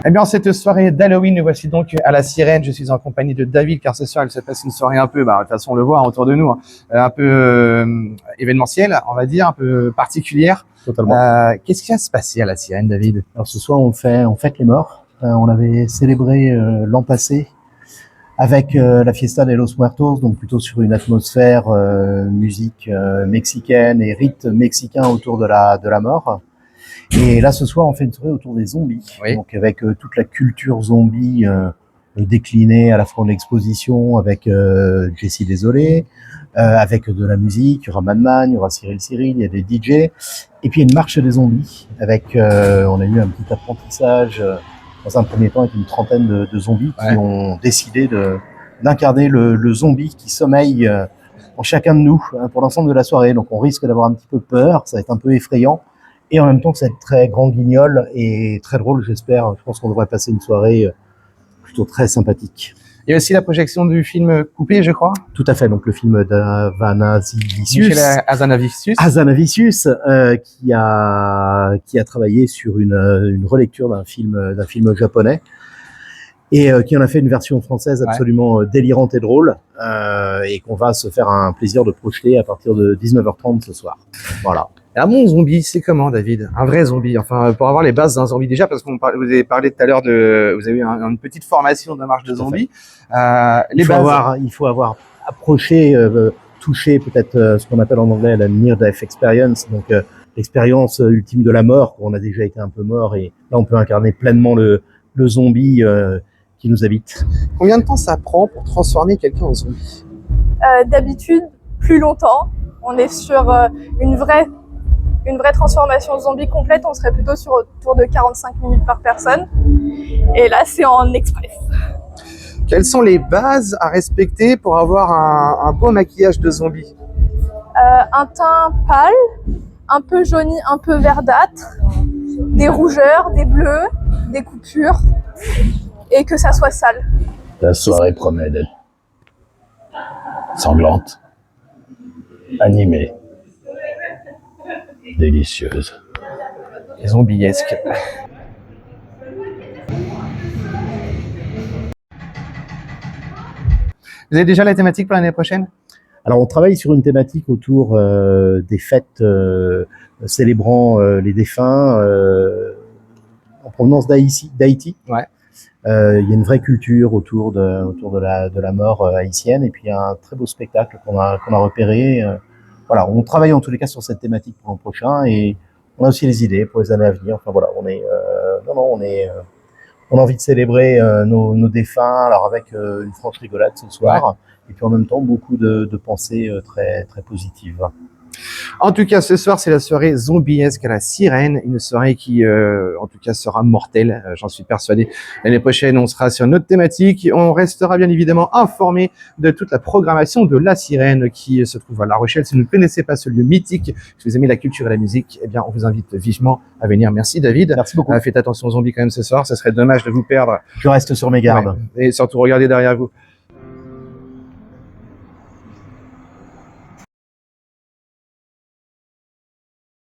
Eh bien, cette soirée d'Halloween, nous voici donc à la Sirène. Je suis en compagnie de David, car ce soir, il se passe une soirée un peu, de toute façon, on le voit autour de nous, un peu événementielle, on va dire, un peu particulière. Totalement. Qu'est-ce qui va se passer à la Sirène, David? Alors ce soir, on fête les morts. On l'avait célébré l'an passé avec la Fiesta de los Muertos, donc plutôt sur une atmosphère musique mexicaine et rites mexicains autour de la mort. Et là, ce soir, on fait une soirée autour des zombies, oui. Donc avec toute la culture zombie déclinée à la fois en exposition avec Jessie Désolé, avec de la musique, il y aura Madman, il y aura Cyril, il y a des DJ, et puis il y a une marche des zombies avec, on a eu un petit apprentissage dans un premier temps avec une trentaine de zombies qui ont décidé d'incarner le zombie qui sommeille en chacun de nous pour l'ensemble de la soirée. Donc on risque d'avoir un petit peu peur, ça va être un peu effrayant. Et en même temps, ça va être très grand guignol et très drôle, j'espère. Je pense qu'on devrait passer une soirée plutôt très sympathique. Il y a aussi la projection du film Coupé, je crois. Tout à fait, donc le film d'Azanavicius, qui a travaillé sur une relecture d'un film japonais et qui en a fait une version française absolument délirante et drôle et qu'on va se faire un plaisir de projeter à partir de 19h30 ce soir. Voilà. Un bon zombie, c'est comment, David? Un vrai zombie, enfin, pour avoir les bases d'un zombie déjà, parce que vous avez parlé tout à l'heure vous avez eu une petite formation de marche de zombie. Il faut avoir approché, touché peut-être ce qu'on appelle en anglais la near-death experience, donc l'expérience ultime de la mort, où on a déjà été un peu mort, et là on peut incarner pleinement le zombie qui nous habite. Combien de temps ça prend pour transformer quelqu'un en zombie? D'habitude, plus longtemps. On est sur une vraie transformation zombie complète, on serait plutôt sur autour de 45 minutes par personne. Et là, c'est en express. Quelles sont les bases à respecter pour avoir un beau maquillage de zombie? Un teint pâle, un peu jauni, un peu verdâtre, des rougeurs, des bleus, des coupures, et que ça soit sale. La soirée promet d'être sanglante, animée, délicieuse et zombiesque. Vous avez déjà la thématique pour l'année prochaine? Alors on travaille sur une thématique autour des fêtes célébrant les défunts en provenance d'Haïti. Ouais. Il y a une vraie culture autour de la mort haïtienne, et puis un très beau spectacle qu'on a repéré. Voilà, on travaille en tous les cas sur cette thématique pour l'an prochain, et on a aussi les idées pour les années à venir. Enfin voilà, on a envie de célébrer nos défunts, alors avec une franche rigolade ce soir, et puis en même temps beaucoup de pensées très très positives. En tout cas, ce soir, c'est la soirée zombiesque à la Sirène, une soirée qui, en tout cas, sera mortelle, j'en suis persuadé. L'année prochaine, on sera sur notre thématique. On restera bien évidemment informé de toute la programmation de la Sirène qui se trouve à La Rochelle. Si vous ne connaissez pas ce lieu mythique, si vous aimez la culture et la musique, eh bien, on vous invite vivement à venir. Merci, David. Merci beaucoup. Faites attention aux zombies quand même ce soir. Ce serait dommage de vous perdre. Je reste sur mes gardes. Et surtout, regardez derrière vous.